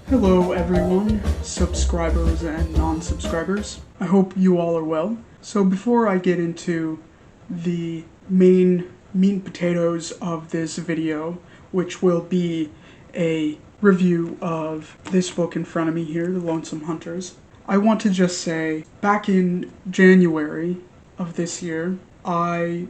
Hello everyone, subscribers and non-subscribers. I hope you all are well. So before I get into the main meat and potatoes of this video, which will be a review of this book in front of me here, The Lonesome Hunters, I want to just say, back in January of this year, I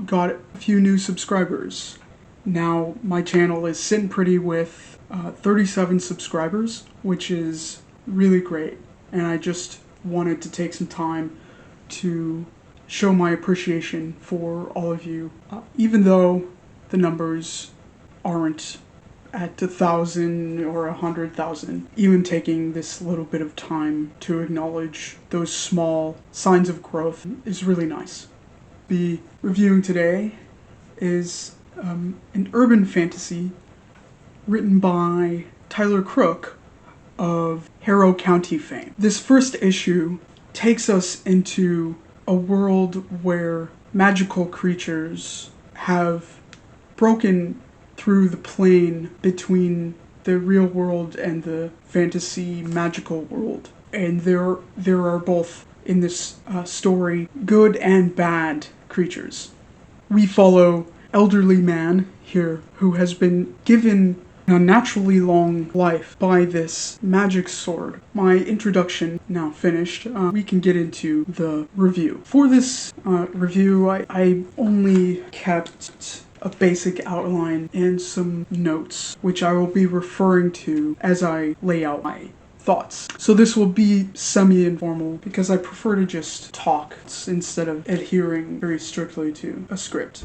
got a few new subscribers. Now my channel is sitting pretty with 37 subscribers, which is really great, and I just wanted to take some time to show my appreciation for all of you, even though the numbers aren't at 1,000 or 100,000. Even taking this little bit of time to acknowledge those small signs of growth is really nice. The reviewing today is an urban fantasy written by Tyler Crook of Harrow County fame. This first issue takes us into a world where magical creatures have broken through the plane between the real world and the fantasy magical world. And there are both, in this story, good and bad creatures. We follow elderly man here who has been given an unnaturally long life by this magic sword. My introduction now finished. We can get into the review. For this review, I only kept a basic outline and some notes, which I will be referring to as I lay out my thoughts. So this will be semi-informal because I prefer to just talk instead of adhering very strictly to a script.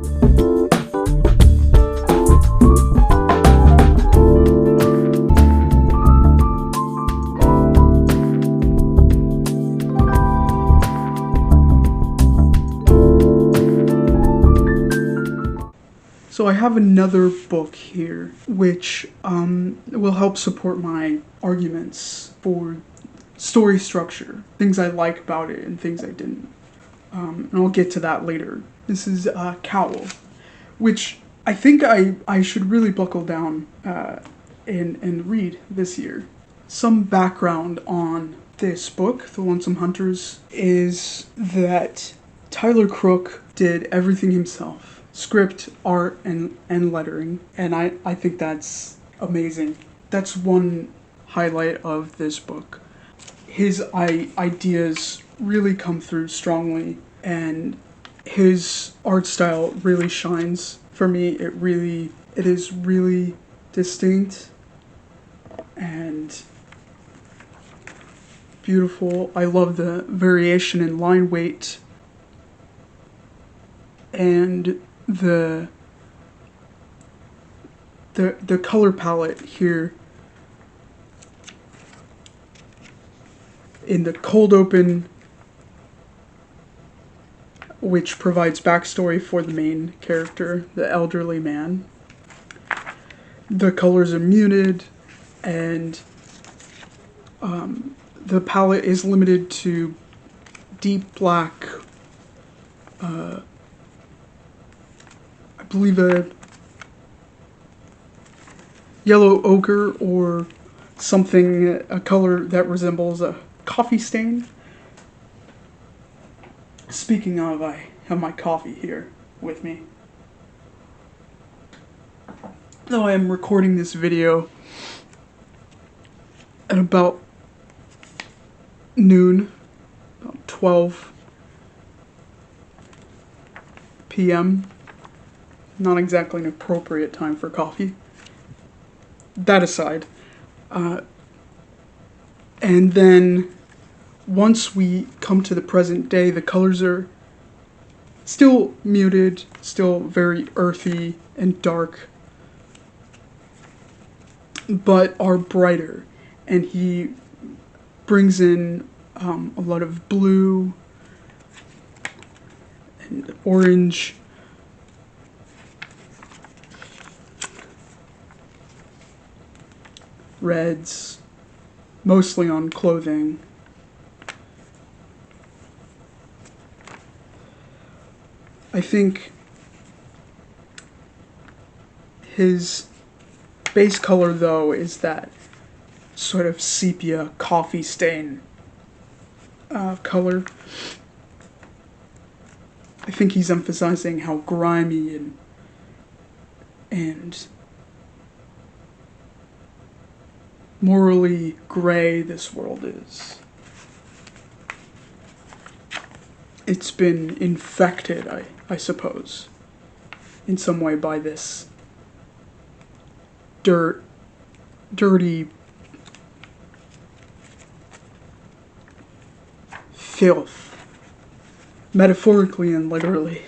So I have another book here, which will help support my arguments for story structure, things I like about it and things I didn't. And I'll get to that later. This is Cowl, which I think I should really buckle down and read this year. Some background on this book, The Lonesome Hunters, is that Tyler Crook did everything himself. Script, art, and lettering, and I think that's amazing. That's one highlight of this book. His ideas really come through strongly, and his art style really shines. For me, it is really distinct and beautiful. I love the variation in line weight and the color palette here in the cold open, which provides backstory for the main character, the elderly man. The colors are muted, and the palette is limited to deep black, I believe a yellow ochre or something, a color that resembles a coffee stain. Speaking of, I have my coffee here with me. Though I am recording this video at about noon, about 12 p.m. Not exactly an appropriate time for coffee. That aside. And then once we come to the present day, the colors are still muted, still very earthy and dark, but are brighter. And he brings in a lot of blue and orange, reds, mostly on clothing. I think his base color, though, is that sort of sepia coffee stain color. I think he's emphasizing how grimy and morally gray this world is. It's been infected, I suppose, in some way by this dirty filth, metaphorically and literally.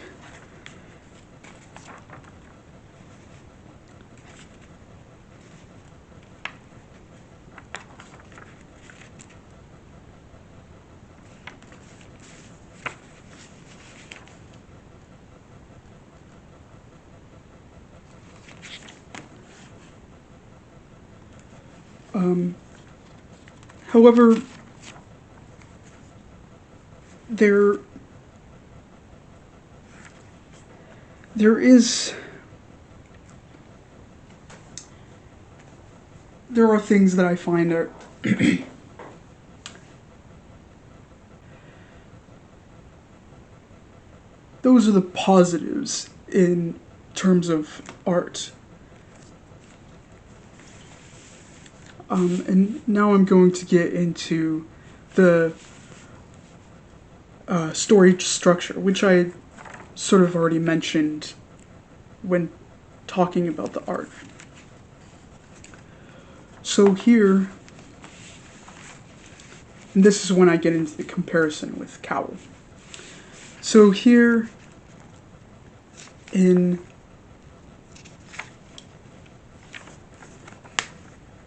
However, there are things that I find are those are the positives in terms of art. And now I'm going to get into the story structure, which I sort of already mentioned when talking about the art. So here, and this is when I get into the comparison with Cowl. So here in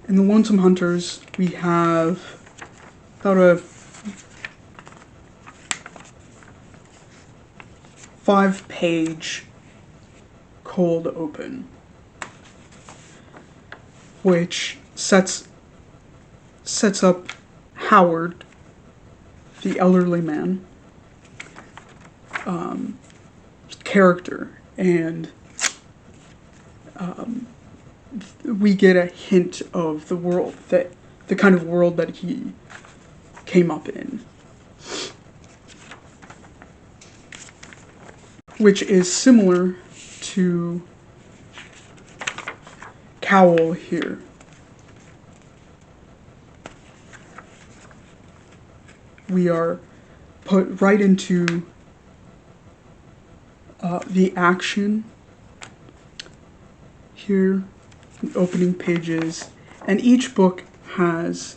the Lonesome Hunters, we have about a 5-page cold open, which sets up Howard, the elderly man, character, and we get a hint of the world, the kind of world that he came up in, which is similar to Cowl here. We are put right into the action here, opening pages, and each book has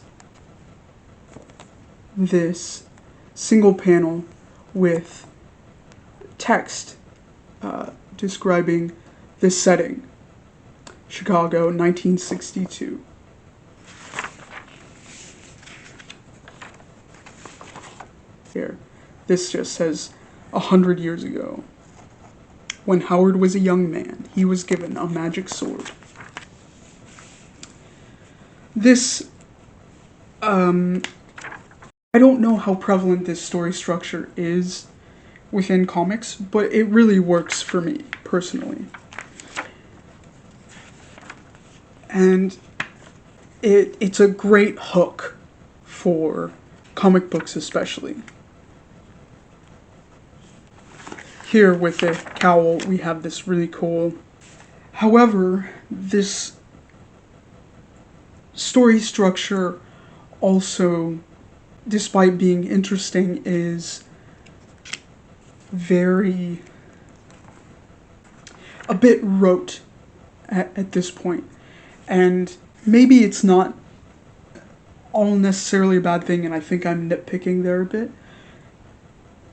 this single panel with text describing this setting, Chicago, 1962. Here, this just says 100 years ago. When Howard was a young man, he was given a magic sword. This, I don't know how prevalent this story structure is within comics, but it really works for me, personally. And it's a great hook for comic books especially. Here with the Cowl, we have this really cool. However, this story structure also, despite being interesting, is a bit rote at this point. And maybe it's not all necessarily a bad thing, and I think I'm nitpicking there a bit,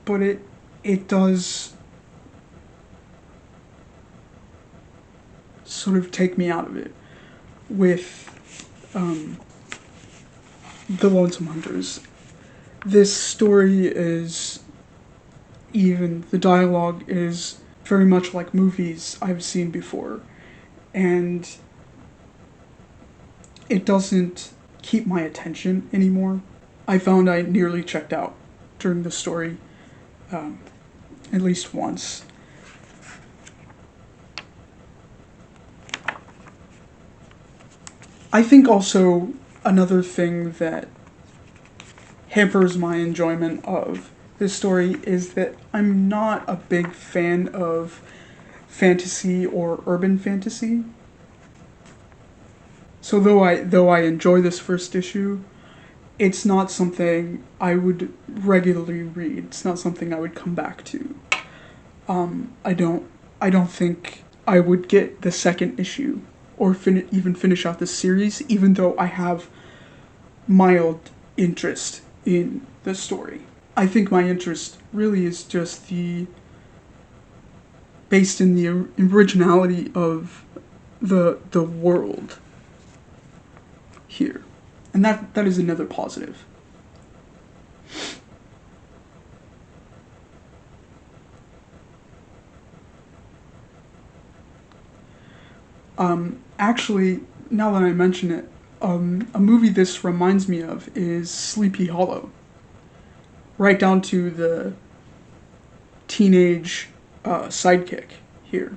but it does sort of take me out of it with the Lonesome Hunters. This story is, even the dialogue is very much like movies I've seen before, and it doesn't keep my attention anymore. I found I nearly checked out during the story, at least once. I think also Another thing that hampers my enjoyment of this story is that I'm not a big fan of fantasy or urban fantasy. So though I enjoy this first issue, it's not something I would regularly read. It's not something I would come back to. I don't think I would get the second issue or even finish out the series, even though I have mild interest in the story. I think my interest really is just based in the originality of the world here. And that is another positive. Actually, now that I mention it, a movie this reminds me of is Sleepy Hollow. Right down to the teenage sidekick here.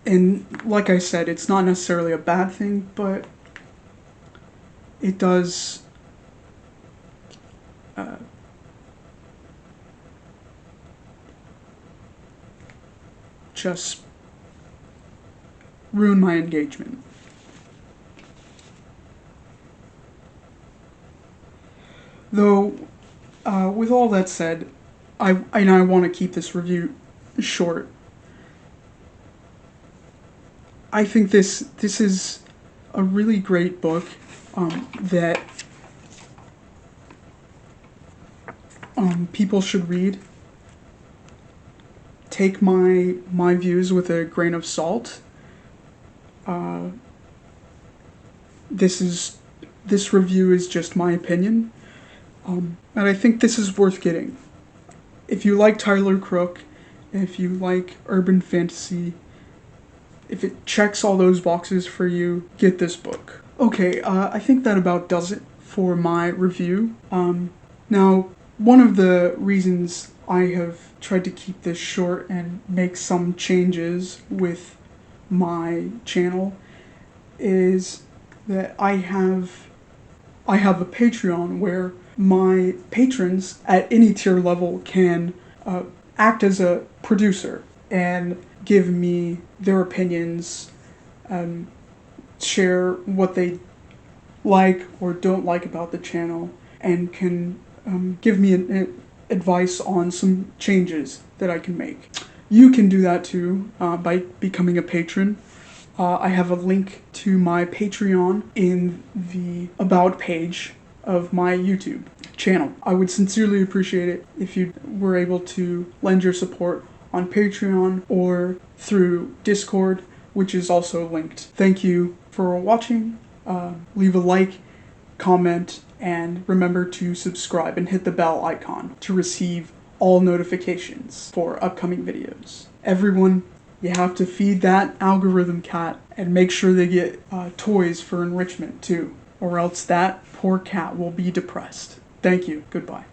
And like I said, it's not necessarily a bad thing, but it does just ruin my engagement. Though, with all that said, I want to keep this review short. I think this is a really great book that people should read. Take my views with a grain of salt. This review is just my opinion, and I think this is worth getting. If you like Tyler Crook, if you like urban fantasy, if it checks all those boxes for you, get this book. Okay, I think that about does it for my review. Now, one of the reasons I have tried to keep this short and make some changes with my channel is that I have a Patreon where my patrons at any tier level can act as a producer and give me their opinions, share what they like or don't like about the channel, and can give me advice on some changes that I can make. You can do that too by becoming a patron. I have a link to my Patreon in the About page of my YouTube channel. I would sincerely appreciate it if you were able to lend your support on Patreon or through Discord, which is also linked. Thank you for watching. Leave a like, comment, and remember to subscribe and hit the bell icon to receive all notifications for upcoming videos. Everyone, you have to feed that algorithm cat and make sure they get toys for enrichment too, or else that poor cat will be depressed. Thank you. Goodbye.